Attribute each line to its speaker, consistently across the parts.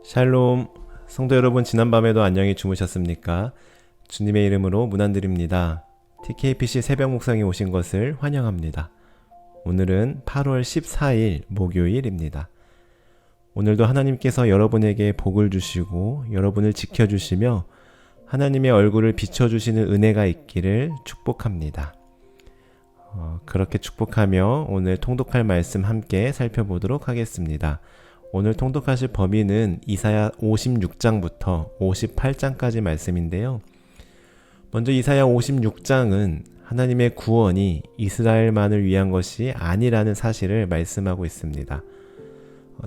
Speaker 1: 샬롬, 성도 여러분, 지난밤에도 안녕히 주무셨습니까? 주님의 이름으로 문안드립니다. TKPC 새벽 묵상에 오신 것을 환영합니다. 오늘은 8월 14일 목요일입니다. 오늘도 하나님께서 여러분에게 복을 주시고 여러분을 지켜주시며 하나님의 얼굴을 비춰주시는 은혜가 있기를 축복합니다. 그렇게 축복하며 오늘 통독할 말씀 함께 살펴보도록 하겠습니다. 오늘 통독하실 범위는 이사야 56장부터 58장까지 말씀인데요. 먼저 이사야 56장은 하나님의 구원이 이스라엘만을 위한 것이 아니라는 사실을 말씀하고 있습니다.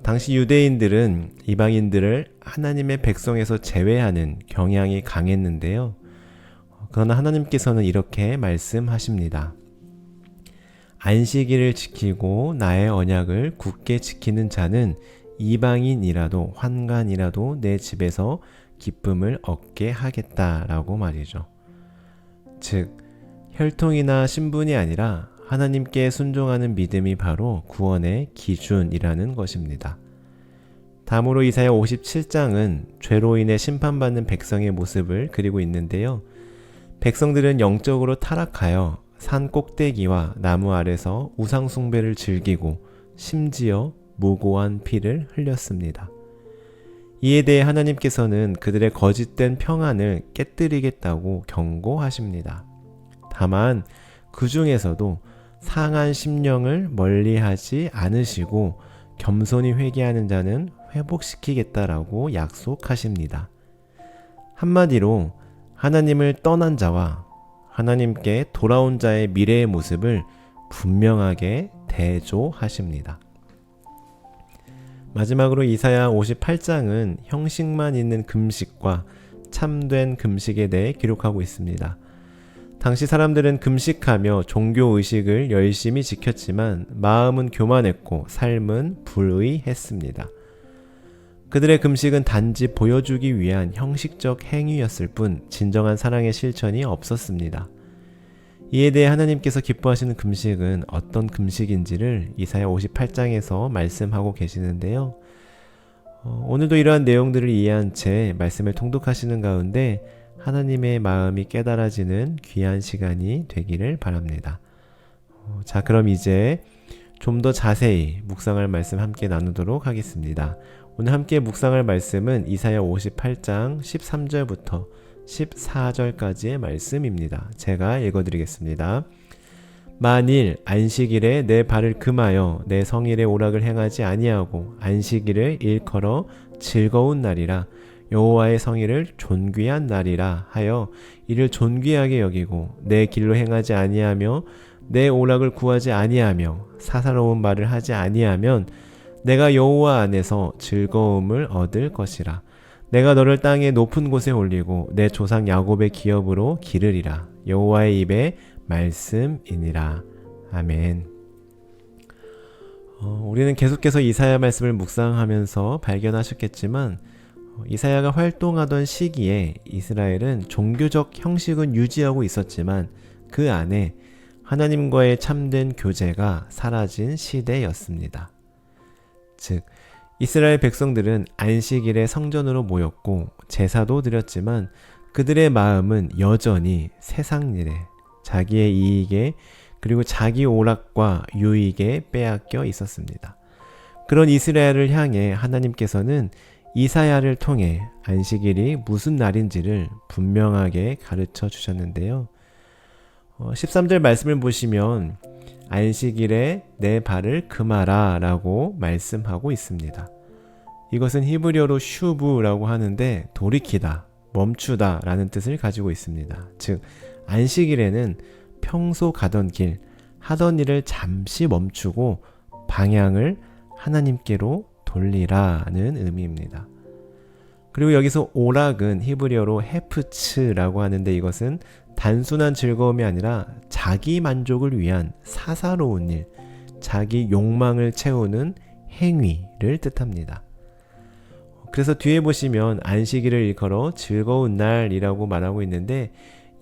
Speaker 1: 당시 유대인들은 이방인들을 하나님의 백성에서 제외하는 경향이 강했는데요. 그러나 하나님께서는 이렇게 말씀하십니다. 안식일을 지키고 나의 언약을 굳게 지키는 자는 이방인이라도 환관이라도 내 집에서 기쁨을 얻게 하겠다라고 말이죠. 즉, 혈통이나 신분이 아니라 하나님께 순종하는 믿음이 바로 구원의 기준이라는 것입니다. 다음으로 이사야 57장은 죄로 인해 심판받는 백성의 모습을 그리고 있는데요. 백성들은 영적으로 타락하여 산 꼭대기와 나무 아래서 우상 숭배를 즐기고 심지어 무고한 피를 흘렸습니다. 이에 대해 하나님께서는 그들의 거짓된 평안을 깨뜨리겠다고 경고하십니다. 다만 그 중에서도 상한 심령을 멀리하지 않으시고 겸손히 회개하는 자는 회복시키겠다라고 약속하십니다. 한마디로 하나님을 떠난 자와 하나님께 돌아온 자의 미래의 모습을 분명하게 대조하십니다. 마지막으로 이사야 58장은 형식만 있는 금식과 참된 금식에 대해 기록하고 있습니다. 당시 사람들은 금식하며 종교의식을 열심히 지켰지만 마음은 교만했고 삶은 불의했습니다. 그들의 금식은 단지 보여주기 위한 형식적 행위였을 뿐 진정한 사랑의 실천이 없었습니다. 이에 대해 하나님께서 기뻐하시는 금식은 어떤 금식인지를 이사야 58장에서 말씀하고 계시는데요. 오늘도 이러한 내용들을 이해한 채 말씀을 통독하시는 가운데 하나님의 마음이 깨달아지는 귀한 시간이 되기를 바랍니다. 자, 그럼 이제 좀 더 자세히 묵상할 말씀 함께 나누도록 하겠습니다. 오늘 함께 묵상할 말씀은 이사야 58장 13절부터 14절까지의 말씀입니다. 제가 읽어드리겠습니다. 만일 안식일에 내 발을 금하여 내 성일의 오락을 행하지 아니하고 안식일을 일컬어 즐거운 날이라 여호와의 성일을 존귀한 날이라 하여 이를 존귀하게 여기고 내 길로 행하지 아니하며 내 오락을 구하지 아니하며 사사로운 말을 하지 아니하면 내가 여호와 안에서 즐거움을 얻을 것이라. 내가 너를 땅의 높은 곳에 올리고 내 조상 야곱의 기업으로 기르리라. 여호와의 입의 말씀이니라. 아멘. 우리는 계속해서 이사야 말씀을 묵상하면서 발견하셨겠지만 이사야가 활동하던 시기에 이스라엘은 종교적 형식은 유지하고 있었지만 그 안에 하나님과의 참된 교제가 사라진 시대였습니다. 즉, 이스라엘 백성들은 안식일에 성전으로 모였고 제사도 드렸지만 그들의 마음은 여전히 세상 일에, 자기의 이익에 그리고 자기 오락과 유익에 빼앗겨 있었습니다. 그런 이스라엘을 향해 하나님께서는 이사야를 통해 안식일이 무슨 날인지를 분명하게 가르쳐 주셨는데요. 13절 말씀을 보시면 안식일에 내 발을 금하라 라고 말씀하고 있습니다. 이것은 히브리어로 슈브라고 하는데 돌이키다, 멈추다 라는 뜻을 가지고 있습니다. 즉, 안식일에는 평소 가던 길, 하던 일을 잠시 멈추고 방향을 하나님께로 돌리라는 의미입니다. 그리고 여기서 오락은 히브리어로 헤프츠라고 하는데 이것은 단순한 즐거움이 아니라 자기 만족을 위한 사사로운 일, 자기 욕망을 채우는 행위를 뜻합니다. 그래서 뒤에 보시면 안식일을 일컬어 즐거운 날이라고 말하고 있는데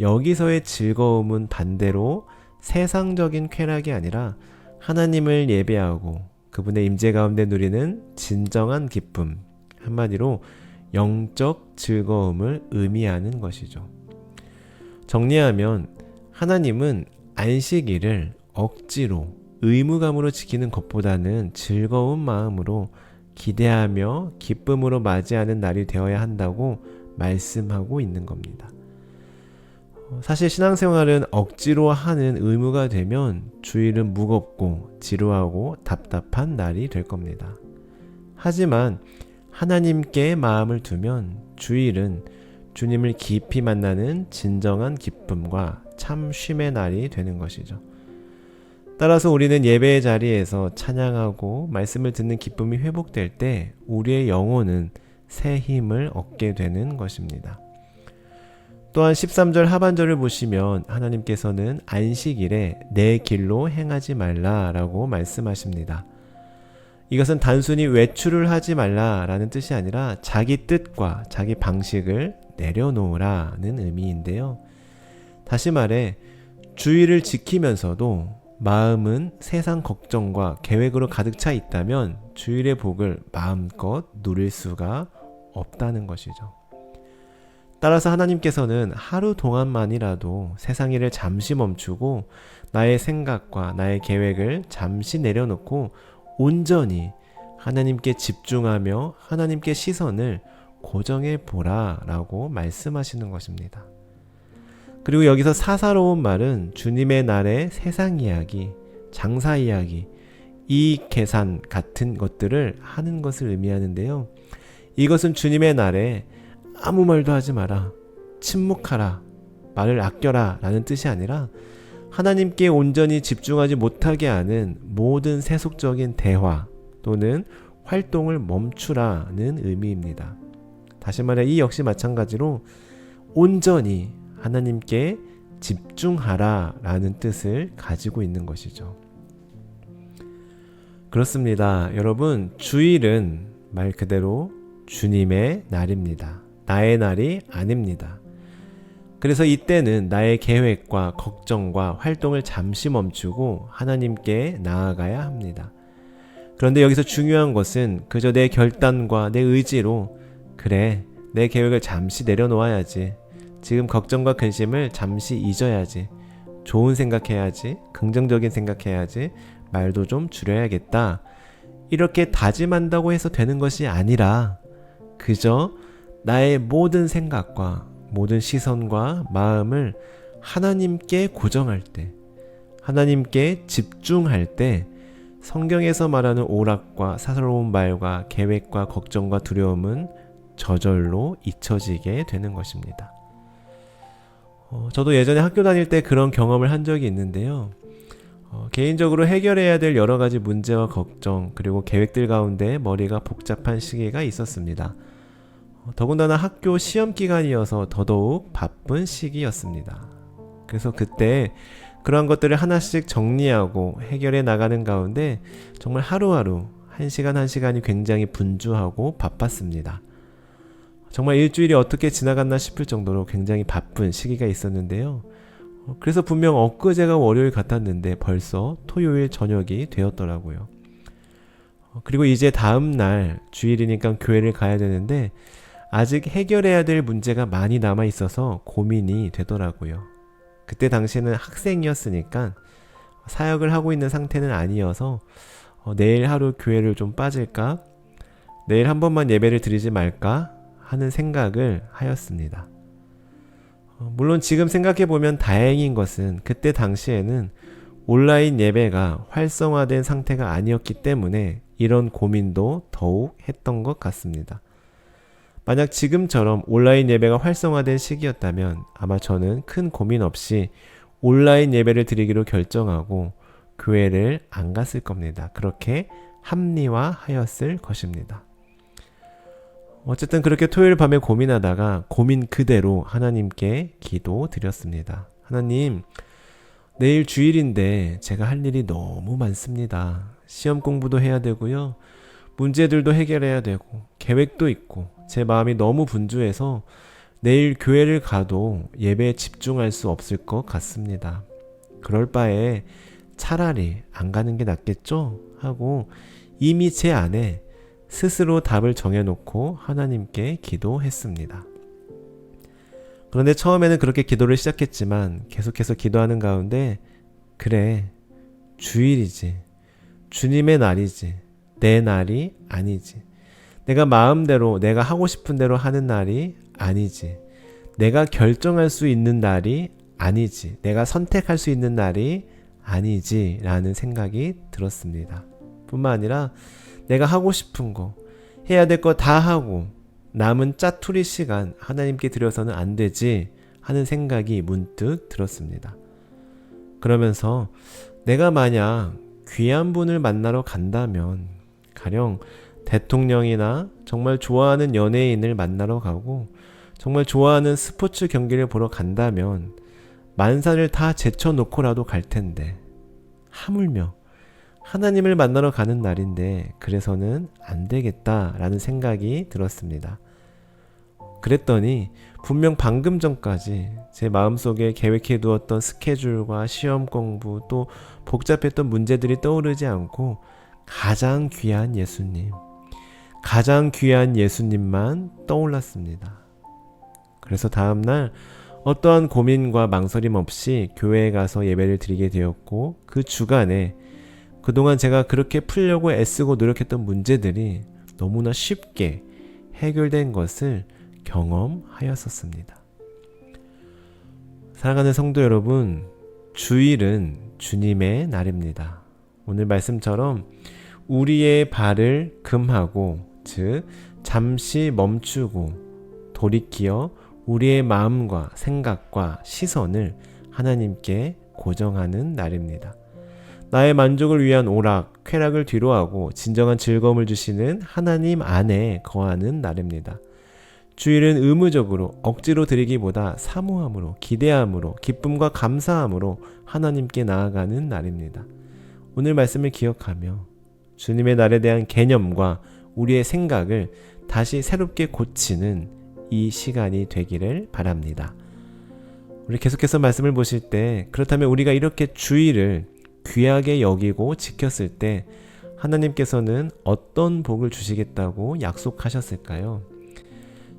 Speaker 1: 여기서의 즐거움은 반대로 세상적인 쾌락이 아니라 하나님을 예배하고 그분의 임재 가운데 누리는 진정한 기쁨, 한마디로 영적 즐거움을 의미하는 것이죠. 정리하면 하나님은 안식일을 억지로 의무감으로 지키는 것보다는 즐거운 마음으로 기대하며 기쁨으로 맞이하는 날이 되어야 한다고 말씀하고 있는 겁니다. 사실 신앙생활은 억지로 하는 의무가 되면 주일은 무겁고 지루하고 답답한 날이 될 겁니다. 하지만 하나님께 마음을 두면 주일은 주님을 깊이 만나는 진정한 기쁨과 참 쉼의 날이 되는 것이죠. 따라서 우리는 예배의 자리에서 찬양하고 말씀을 듣는 기쁨이 회복될 때 우리의 영혼은 새 힘을 얻게 되는 것입니다. 또한 13절 하반절을 보시면 하나님께서는 안식일에 내 길로 행하지 말라라고 말씀하십니다. 이것은 단순히 외출을 하지 말라라는 뜻이 아니라 자기 뜻과 자기 방식을 내려놓으라는 의미인데요. 다시 말해 주의를 지키면서도 마음은 세상 걱정과 계획으로 가득 차 있다면 주일의 복을 마음껏 누릴 수가 없다는 것이죠. 따라서 하나님께서는 하루 동안만이라도 세상 일을 잠시 멈추고 나의 생각과 나의 계획을 잠시 내려놓고 온전히 하나님께 집중하며 하나님께 시선을 고정해 보라라고 말씀하시는 것입니다. 그리고 여기서 사사로운 말은 주님의 날의 세상 이야기, 장사 이야기, 이익 계산 같은 것들을 하는 것을 의미하는데요. 이것은 주님의 날에 아무 말도 하지 마라, 침묵하라, 말을 아껴라 라는 뜻이 아니라 하나님께 온전히 집중하지 못하게 하는 모든 세속적인 대화 또는 활동을 멈추라는 의미입니다. 다시 말해 이 역시 마찬가지로 온전히 하나님께 집중하라 라는 뜻을 가지고 있는 것이죠. 그렇습니다. 여러분, 주일은 말 그대로 주님의 날입니다. 나의 날이 아닙니다. 그래서 이때는 나의 계획과 걱정과 활동을 잠시 멈추고 하나님께 나아가야 합니다. 그런데 여기서 중요한 것은 그저 내 결단과 내 의지로 그래, 내 계획을 잠시 내려놓아야지. 지금 걱정과 근심을 잠시 잊어야지. 좋은 생각해야지. 긍정적인 생각해야지. 말도 좀 줄여야겠다. 이렇게 다짐한다고 해서 되는 것이 아니라 그저 나의 모든 생각과 모든 시선과 마음을 하나님께 고정할 때, 하나님께 집중할 때 성경에서 말하는 오락과 사사로운 말과 계획과 걱정과 두려움은 저절로 잊혀지게 되는 것입니다. 저도 예전에 학교 다닐 때 그런 경험을 한 적이 있는데요. 개인적으로 해결해야 될 여러 가지 문제와 걱정 그리고 계획들 가운데 머리가 복잡한 시기가 있었습니다. 더군다나 학교 시험 기간이어서 더더욱 바쁜 시기였습니다. 그래서 그때 그러한 것들을 하나씩 정리하고 해결해 나가는 가운데 정말 하루하루 한 시간 한 시간이 굉장히 분주하고 바빴습니다. 정말 일주일이 어떻게 지나갔나 싶을 정도로 굉장히 바쁜 시기가 있었는데요. 그래서 분명 엊그제가 월요일 같았는데 벌써 토요일 저녁이 되었더라고요. 그리고 이제 다음 날 주일이니까 교회를 가야 되는데 아직 해결해야 될 문제가 많이 남아 있어서 고민이 되더라고요. 그때 당시에는 학생이었으니까 사역을 하고 있는 상태는 아니어서 내일 하루 교회를 좀 빠질까? 내일 한 번만 예배를 드리지 말까? 하는 생각을 하였습니다. 물론 지금 생각해보면 다행인 것은 그때 당시에는 온라인 예배가 활성화된 상태가 아니었기 때문에 이런 고민도 더욱 했던 것 같습니다. 만약 지금처럼 온라인 예배가 활성화된 시기였다면 아마 저는 큰 고민 없이 온라인 예배를 드리기로 결정하고 교회를 안 갔을 겁니다. 그렇게 합리화하였을 것입니다. 어쨌든 그렇게 토요일 밤에 고민하다가 고민 그대로 하나님께 기도드렸습니다. 하나님, 내일 주일인데 제가 할 일이 너무 많습니다. 시험 공부도 해야 되고요. 문제들도 해결해야 되고 계획도 있고 제 마음이 너무 분주해서 내일 교회를 가도 예배에 집중할 수 없을 것 같습니다. 그럴 바에 차라리 안 가는 게 낫겠죠? 하고 이미 제 안에 스스로 답을 정해놓고 하나님께 기도했습니다. 그런데 처음에는 그렇게 기도를 시작했지만 계속해서 기도하는 가운데 그래, 주일이지, 주님의 날이지, 내 날이 아니지, 내가 마음대로 내가 하고 싶은 대로 하는 날이 아니지, 내가 결정할 수 있는 날이 아니지, 내가 선택할 수 있는 날이 아니지 라는 생각이 들었습니다. 뿐만 아니라 내가 하고 싶은 거, 해야 될 거 다 하고 남은 짜투리 시간 하나님께 드려서는 안 되지 하는 생각이 문득 들었습니다. 그러면서 내가 만약 귀한 분을 만나러 간다면, 가령 대통령이나 정말 좋아하는 연예인을 만나러 가고 정말 좋아하는 스포츠 경기를 보러 간다면 만사를 다 제쳐놓고라도 갈 텐데, 하물며 하나님을 만나러 가는 날인데 그래서는 안 되겠다라는 생각이 들었습니다. 그랬더니 분명 방금 전까지 제 마음속에 계획해 두었던 스케줄과 시험 공부 또 복잡했던 문제들이 떠오르지 않고 가장 귀한 예수님, 가장 귀한 예수님만 떠올랐습니다. 그래서 다음날 어떠한 고민과 망설임 없이 교회에 가서 예배를 드리게 되었고, 그 주간에 그동안 제가 그렇게 풀려고 애쓰고 노력했던 문제들이 너무나 쉽게 해결된 것을 경험하였었습니다. 사랑하는 성도 여러분, 주일은 주님의 날입니다. 오늘 말씀처럼 우리의 발을 금하고, 즉 잠시 멈추고 돌이키어 우리의 마음과 생각과 시선을 하나님께 고정하는 날입니다. 나의 만족을 위한 오락, 쾌락을 뒤로하고 진정한 즐거움을 주시는 하나님 안에 거하는 날입니다. 주일은 의무적으로 억지로 드리기보다 사모함으로, 기대함으로, 기쁨과 감사함으로 하나님께 나아가는 날입니다. 오늘 말씀을 기억하며 주님의 날에 대한 개념과 우리의 생각을 다시 새롭게 고치는 이 시간이 되기를 바랍니다. 우리 계속해서 말씀을 보실 때, 그렇다면 우리가 이렇게 주일을 귀하게 여기고 지켰을 때 하나님께서는 어떤 복을 주시겠다고 약속하셨을까요?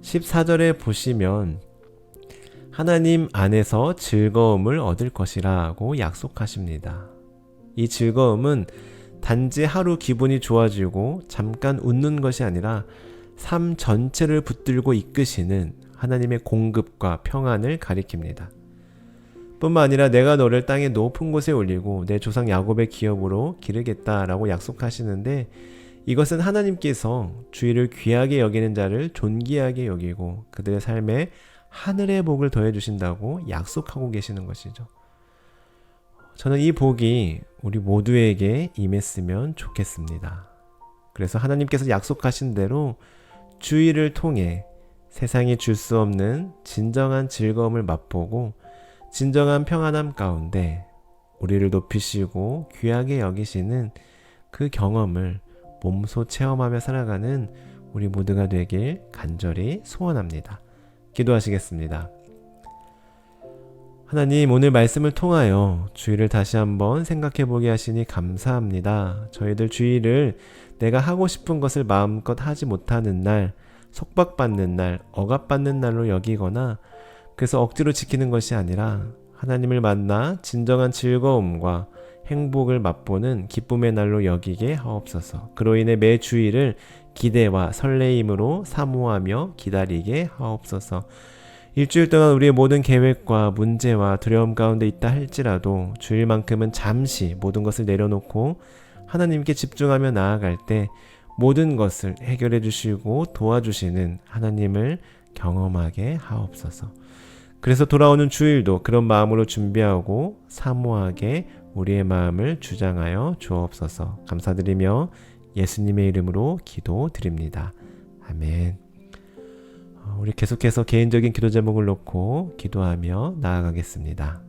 Speaker 1: 14절에 보시면 하나님 안에서 즐거움을 얻을 것이라고 약속하십니다. 이 즐거움은 단지 하루 기분이 좋아지고 잠깐 웃는 것이 아니라 삶 전체를 붙들고 이끄시는 하나님의 공급과 평안을 가리킵니다. 뿐만 아니라 내가 너를 땅의 높은 곳에 올리고 내 조상 야곱의 기업으로 기르겠다라고 약속하시는데, 이것은 하나님께서 주일을 귀하게 여기는 자를 존귀하게 여기고 그들의 삶에 하늘의 복을 더해 주신다고 약속하고 계시는 것이죠. 저는 이 복이 우리 모두에게 임했으면 좋겠습니다. 그래서 하나님께서 약속하신 대로 주일을 통해 세상이 줄 수 없는 진정한 즐거움을 맛보고 진정한 평안함 가운데 우리를 높이시고 귀하게 여기시는 그 경험을 몸소 체험하며 살아가는 우리 모두가 되길 간절히 소원합니다. 기도하시겠습니다. 하나님, 오늘 말씀을 통하여 주일을 다시 한번 생각해 보게 하시니 감사합니다. 저희들 주일을 내가 하고 싶은 것을 마음껏 하지 못하는 날, 속박받는 날, 억압받는 날로 여기거나 그래서 억지로 지키는 것이 아니라 하나님을 만나 진정한 즐거움과 행복을 맛보는 기쁨의 날로 여기게 하옵소서. 그로 인해 매 주일을 기대와 설레임으로 사모하며 기다리게 하옵소서. 일주일 동안 우리의 모든 계획과 문제와 두려움 가운데 있다 할지라도 주일만큼은 잠시 모든 것을 내려놓고 하나님께 집중하며 나아갈 때 모든 것을 해결해 주시고 도와주시는 하나님을 경험하게 하옵소서. 그래서 돌아오는 주일도 그런 마음으로 준비하고 사모하게 우리의 마음을 주장하여 주옵소서. 감사드리며 예수님의 이름으로 기도드립니다. 아멘. 우리 계속해서 개인적인 기도 제목을 놓고 기도하며 나아가겠습니다.